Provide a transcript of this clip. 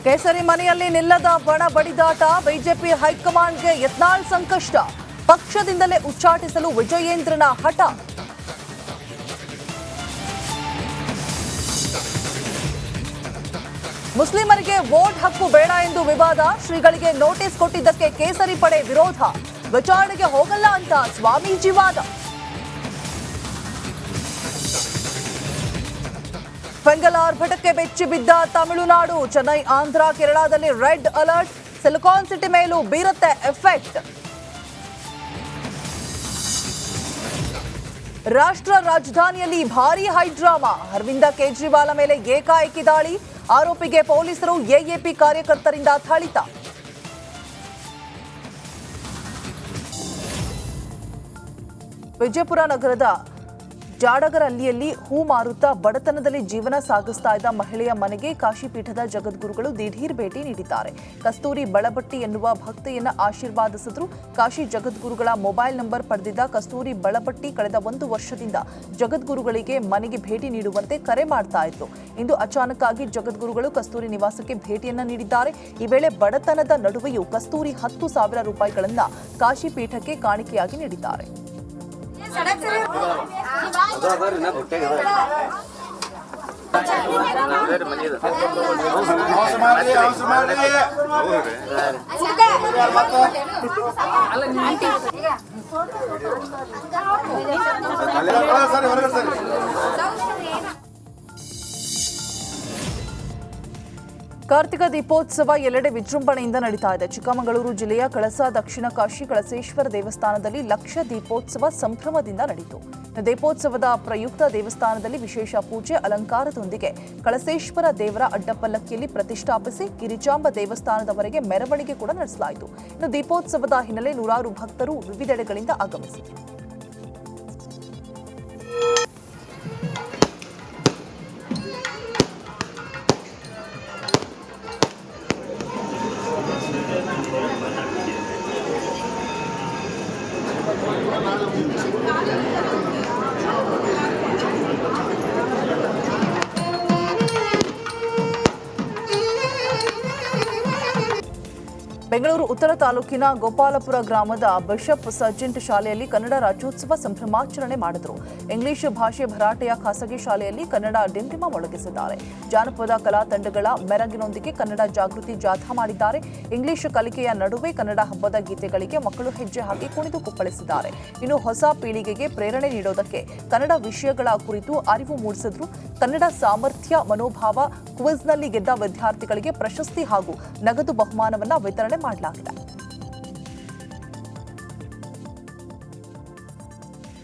ಕೇಸರಿ ಮನೆಯಲ್ಲಿ ನಿಲ್ಲದ ಬಣ ಬಡಿದಾಟ, ಬಿಜೆಪಿ ಹೈಕಮಾಂಡ್ಗೆ ಯತ್ನಾಳ್ ಸಂಕಷ್ಟ. ಪಕ್ಷದಿಂದಲೇ ಉಚ್ಚಾಟಿಸಲು ವಿಜಯೇಂದ್ರನ ಹಠ. ಮುಸ್ಲಿಮರಿಗೆ ವೋಟ್ ಹಕ್ಕು ಬೇಡ ಎಂದು ವಿವಾದ, ಶ್ರೀಗಳಿಗೆ ನೋಟಿಸ್ ಕೊಟ್ಟಿದ್ದಕ್ಕೆ ಕೇಸರಿ ಪಡೆ ವಿರೋಧ. ವಿಚಾರಣೆಗೆ ಹೋಗಲ್ಲ ಅಂತ ಸ್ವಾಮೀಜಿ ವಾದ. ಫಂಗಲ್ ಆರ್ಭಟಕ್ಕೆ ಬೆಚ್ಚಿ ಬಿದ್ದ ತಮಿಳುನಾಡು, ಚೆನ್ನೈ, ಆಂಧ್ರ, ಕೇರಳದಲ್ಲಿ ರೆಡ್ ಅಲರ್ಟ್. ಸಿಲಿಕಾನ್ ಸಿಟಿ ಮೇಲೂ ಬೀರುತ್ತೆ ಎಫೆಕ್ಟ್. ರಾಷ್ಟ್ರ ರಾಜಧಾನಿಯಲ್ಲಿ ಭಾರೀ ಹೈಡ್ರಾಮಾ, ಅರವಿಂದ ಕೇಜ್ರಿವಾಲ್ ಮೇಲೆ ಏಕಾಏಕಿ ದಾಳಿ. ಆರೋಪಿಗೆ ಪೊಲೀಸರು ಎಎಪಿ ಕಾರ್ಯಕರ್ತರಿಂದ ಥಳಿತ. ವಿಜಯಪುರ ನಗರದ ಜಾಡಗರಹಳ್ಳಿಯಲ್ಲಿ ಹೂ ಮಾರುತ್ತಾ ಬಡತನದಲ್ಲಿ ಜೀವನ ಸಾಗಿಸ್ತಾ ಇದ್ದ ಮಹಿಳೆಯ ಮನೆಗೆ ಕಾಶಿಪೀಠದ ಜಗದ್ಗುರುಗಳು ದಿಢೀರ್ ಭೇಟಿ ನೀಡಿದ್ದಾರೆ. ಕಸ್ತೂರಿ ಬಳಬಟ್ಟಿ ಎನ್ನುವ ಭಕ್ತೆಯನ್ನ ಆಶೀರ್ವಾದಿಸಿದ್ರು. ಕಾಶಿ ಜಗದ್ಗುರುಗಳ ಮೊಬೈಲ್ ನಂಬರ್ ಪಡೆದಿದ್ದ ಕಸ್ತೂರಿ ಬಳಬಟ್ಟಿ ಕಳೆದ 1 ವರ್ಷದಿಂದ ಜಗದ್ಗುರುಗಳಿಗೆ ಮನೆಗೆ ಭೇಟಿ ನೀಡುವಂತೆ ಕರೆ ಮಾಡ್ತಾ ಇತ್ತು. ಇಂದು ಅಚಾನಕ್ ಆಗಿ ಜಗದ್ಗುರುಗಳು ಕಸ್ತೂರಿ ನಿವಾಸಕ್ಕೆ ಭೇಟಿಯನ್ನ ನೀಡಿದ್ದಾರೆ. ಈ ವೇಳೆ ಬಡತನದ ನಡುವೆಯೂ ಕಸ್ತೂರಿ 10,000 ರೂಪಾಯಿಗಳನ್ನ ಕಾಶಿಪೀಠಕ್ಕೆ ಕಾಣಿಕೆಯಾಗಿ ನೀಡಿದ್ದಾರೆ. ಕಾರ್ತಿಕ ದೀಪೋತ್ಸವ ಎಲ್ಲೆಡೆ ವಿಜೃಂಭಣೆಯಿಂದ ನಡೀತಾ ಇದೆ. ಚಿಕ್ಕಮಗಳೂರು ಜಿಲ್ಲೆಯ ಕಳಸ ದಕ್ಷಿಣ ಕಾಶಿ ಕಳಸೇಶ್ವರ ದೇವಸ್ಥಾನದಲ್ಲಿ ಲಕ್ಷ ದೀಪೋತ್ಸವ ಸಂಭ್ರಮದಿಂದ ನಡೆಯಿತು. ದೀಪೋತ್ಸವದ ಪ್ರಯುಕ್ತ ದೇವಸ್ಥಾನದಲ್ಲಿ ವಿಶೇಷ ಪೂಜೆ ಅಲಂಕಾರದೊಂದಿಗೆ ಕಳಸೇಶ್ವರ ದೇವರ ಅಡ್ಡಪಲ್ಲಕ್ಕಿಯಲ್ಲಿ ಪ್ರತಿಷ್ಠಾಪಿಸಿ ಗಿರಿಜಾಂಬ ದೇವಸ್ಥಾನದವರೆಗೆ ಮೆರವಣಿಗೆ ಕೂಡ ನಡೆಸಲಾಯಿತು. ಇನ್ನು ದೀಪೋತ್ಸವದ ಹಿನ್ನೆಲೆ ನೂರಾರು ಭಕ್ತರು ವಿವಿಧೆಡೆಗಳಿಂದ ಆಗಮಿಸಿದರು. ಬೆಂಗಳೂರು ಉತ್ತರ ತಾಲೂಕಿನ ಗೋಪಾಲಪುರ ಗ್ರಾಮದ ಬಿಷಪ್ ಸರ್ಜೆಂಟ್ ಶಾಲೆಯಲ್ಲಿ ಕನ್ನಡ ರಾಜ್ಯೋತ್ಸವ ಸಂಭ್ರಮಾಚರಣೆ ಮಾಡಿದರು. ಇಂಗ್ಲಿಷ್ ಭಾಷೆ ಭರಾಟೆಯ ಖಾಸಗಿ ಶಾಲೆಯಲ್ಲಿ ಕನ್ನಡ ಡಿಂಡಿಮ ಮೊಳಗಿಸಿದ್ದಾರೆ. ಜಾನಪದ ಕಲಾ ತಂಡಗಳ ಮೆರಗಿನೊಂದಿಗೆ ಕನ್ನಡ ಜಾಗೃತಿ ಜಾಥಾ ಮಾಡಿದ್ದಾರೆ. ಇಂಗ್ಲಿಷ್ ಕಲಿಕೆಯ ನಡುವೆ ಕನ್ನಡ ಹಬ್ಬದ ಗೀತೆಗಳಿಗೆ ಮಕ್ಕಳು ಹೆಜ್ಜೆ ಹಾಕಿ ಕುಣಿದು ಕುಪ್ಪಳಿಸಿದ್ದಾರೆ. ಇನ್ನು ಹೊಸ ಪೀಳಿಗೆಗೆ ಪ್ರೇರಣೆ ನೀಡೋದಕ್ಕೆ ಕನ್ನಡ ವಿಷಯಗಳ ಕುರಿತು ಅರಿವು ಮೂಡಿಸಿದ್ರು. ಕನ್ನಡ ಸಾಮರ್ಥ್ಯ ಮನೋಭಾವ ಕ್ವಿಜ್ನಲ್ಲಿ ಗೆದ್ದ ವಿದ್ಯಾರ್ಥಿಗಳಿಗೆ ಪ್ರಶಸ್ತಿ ಹಾಗೂ ನಗದು ಬಹುಮಾನವನ್ನು ವಿತರಣೆ ಮಾಡಲಾಗಿದೆ.